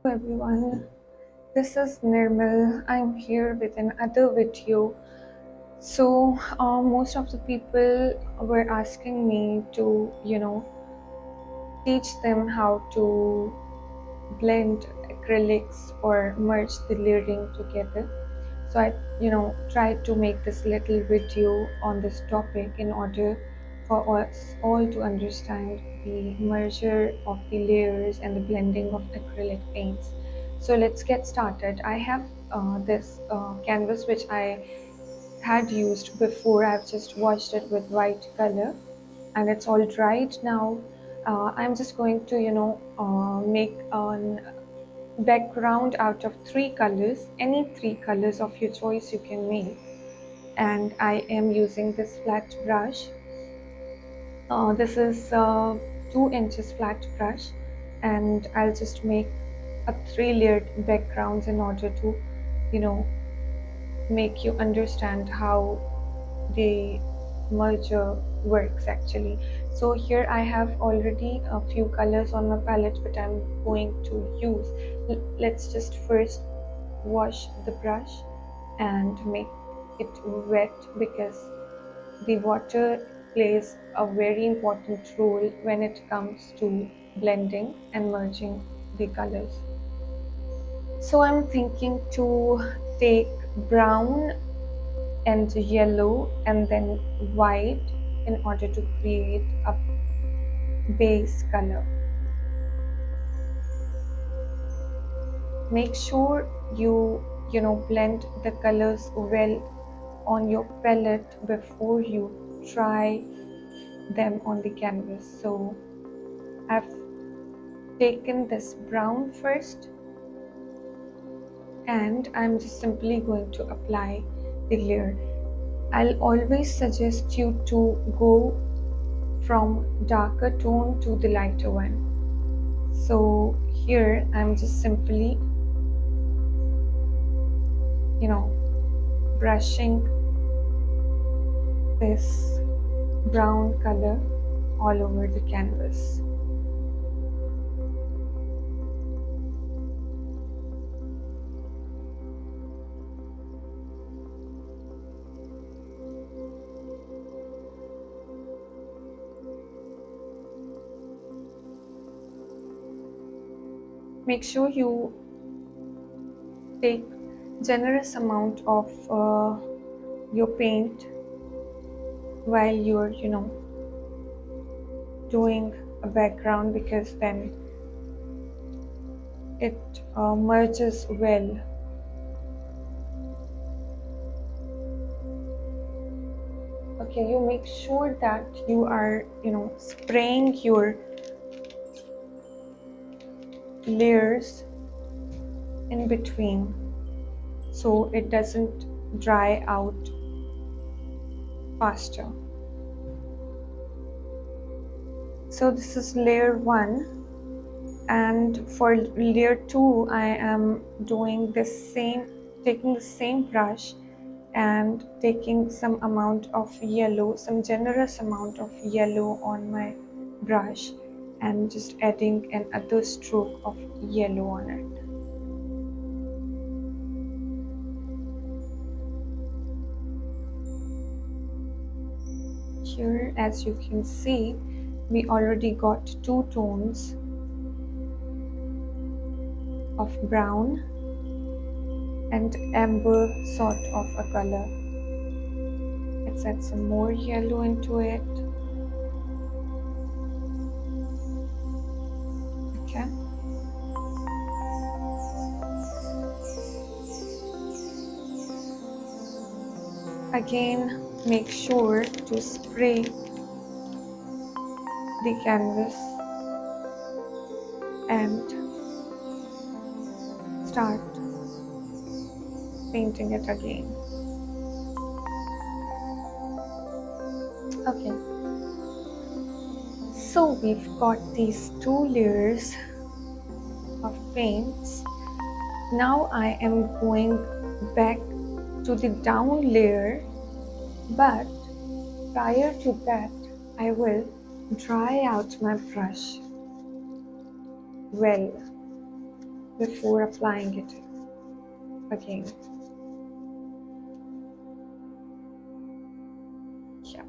Everyone, this is Nirmal. I'm here with another video. Most of the people were asking me to, teach them how to blend acrylics or merge the layering together. So I, tried to make this little video on this topic in order for us all to understand the merger of the layers and the blending of acrylic paints. So let's get started. I have this canvas which I had used before. I've just washed it with white color and it's all dried now. I'm just going to, make an background out of three colors. Any three colors of your choice you can make. And I am using this flat brush. This is 2 inches flat brush, and I'll just make a 3-layered backgrounds in order to, you know, make you understand how the merger works actually. So here I have already a few colors on my palette but I'm going to use. Let's just first wash the brush and make it wet, because the water plays a very important role when it comes to blending and merging the colors. So I'm thinking to take brown and yellow and then white in order to create a base color. Make sure you blend the colors well on your palette before you try them on the canvas. So I've taken this brown first and I'm just simply going to apply the layer. I'll always suggest you to go from darker tone to the lighter one. So here I'm just simply brushing this brown color all over the canvas. Make sure you take generous amount of your paint while you're doing a background, because then it merges well. Okay, you make sure that you are spraying your layers in between so it doesn't dry out faster. So this is layer 1, and for layer 2 I am doing the same, taking the same brush and taking some amount of yellow, some generous amount of yellow on my brush, and just adding another stroke of yellow on it. Here, as you can see, we already got 2 tones of brown and amber sort of a color. Let's add some more yellow into it. Okay. Again, make sure to spray the canvas and start painting it again. Okay, so we've got these 2 layers of paints. Now I am going back to the down layer, but prior to that I will dry out my brush well. before applying it again. Yeah.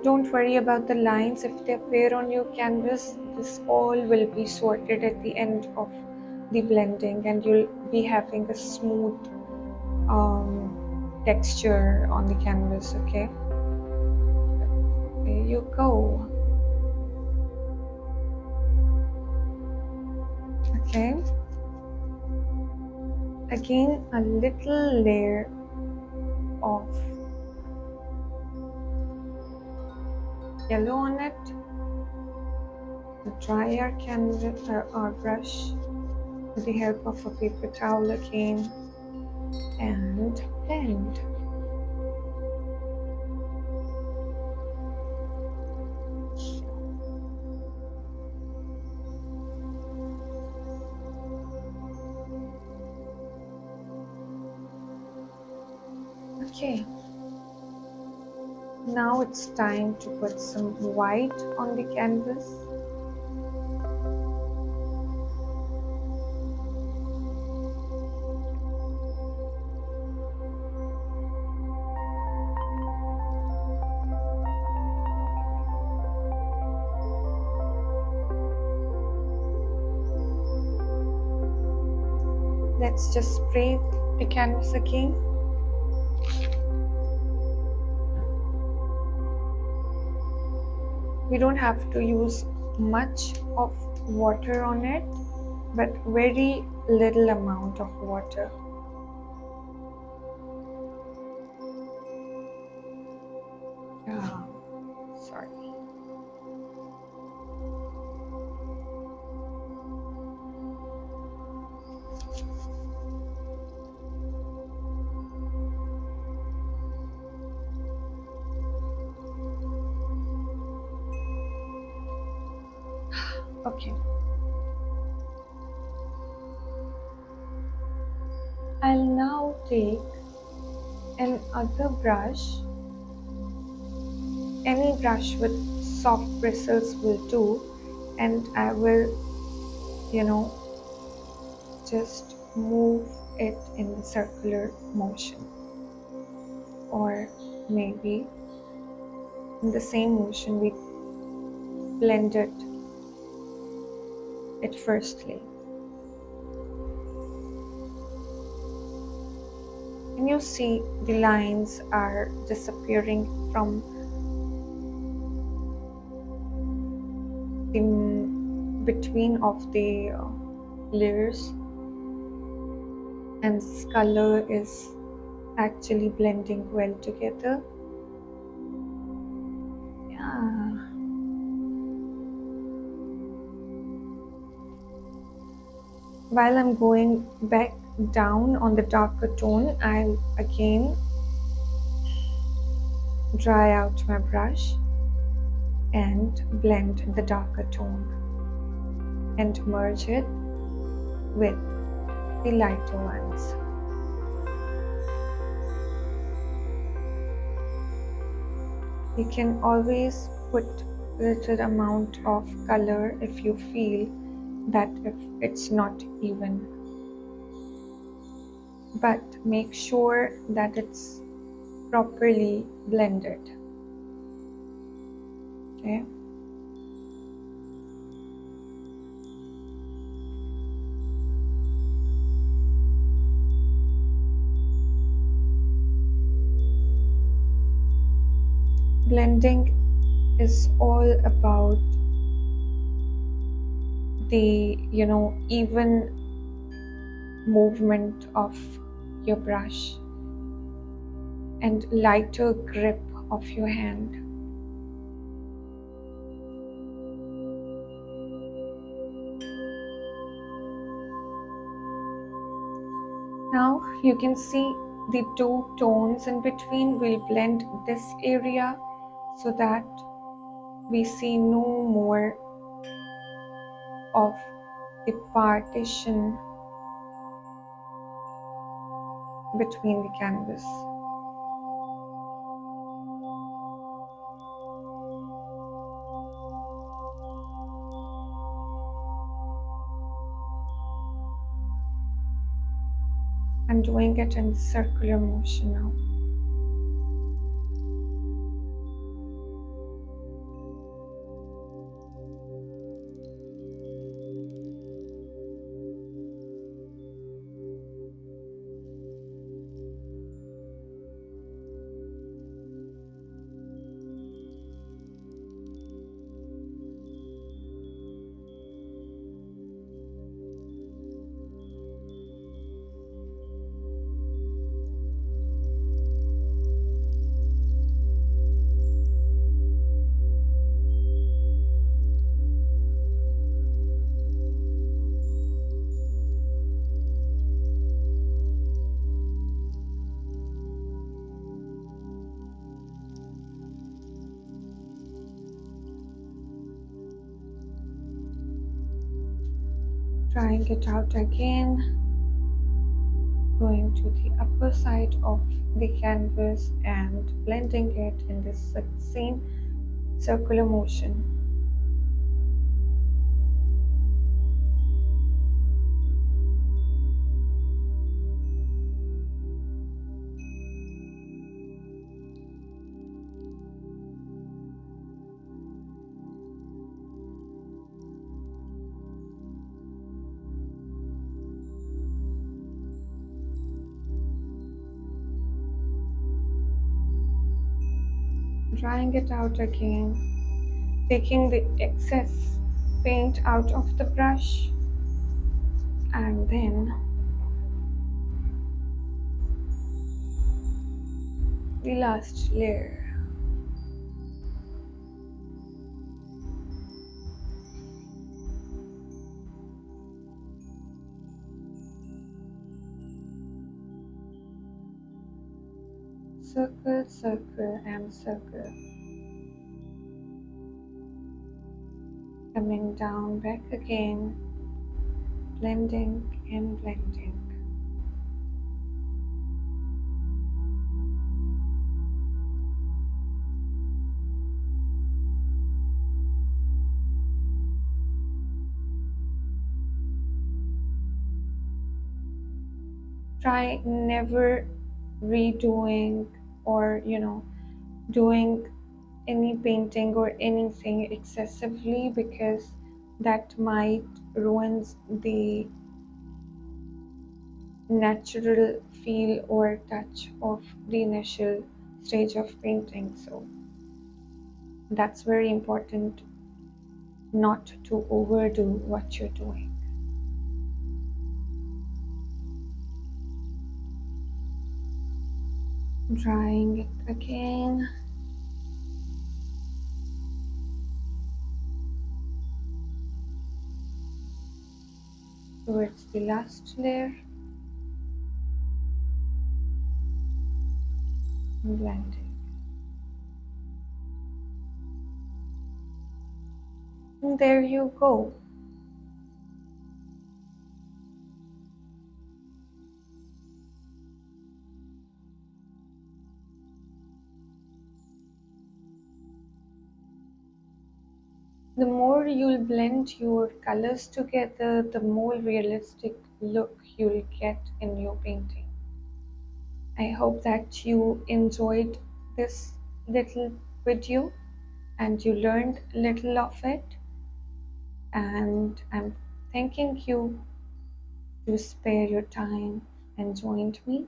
Don't worry about the lines if they appear on your canvas. This all will be sorted at the end of the blending, and you'll be having a smooth texture on the canvas. Okay, there you go. Okay, again a little layer of yellow on it. Dry our canvas, our brush, with the help of a paper towel again, and blend. Okay, now it's time to put some white on the canvas. Let's just spray the canvas again. We don't have to use much of water on it, but very little amount of water. Sorry. Okay. I'll now take another brush. Any brush with soft bristles will do, and I will, just move it in the circular motion, or maybe in the same motion we blended it firstly. Can you see the lines are disappearing from the between of the layers, and this color is actually blending well together. Yeah. While I'm going back down on the darker tone, I'll again dry out my brush and blend the darker tone and merge it with the lighter ones. You can always put a little amount of color if you feel that if it's not even, but make sure that it's properly blended. Okay. Blending is all about the even movement of your brush and lighter grip of your hand. Now you can see the two tones in between will blend this area so that we see no more of the partition between the canvas. I'm doing it in circular motion now. Trying it out again, going to the upper side of the canvas and blending it in this same circular motion. Drying it out again, taking the excess paint out of the brush, and then the last layer. Circle, circle, and circle. Coming down, back again, blending and blending. Try never redoing or doing any painting or anything excessively, because that might ruins the natural feel or touch of the initial stage of painting. So that's very important, not to overdo what you're doing. Drying it again. Towards the last layer. And blending. And there you go. The more you'll blend your colors together, the more realistic look you'll get in your painting. I hope that you enjoyed this little video and you learned little of it. And I'm thanking you to spare your time and joined me.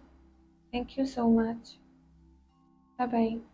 Thank you so much. Bye bye.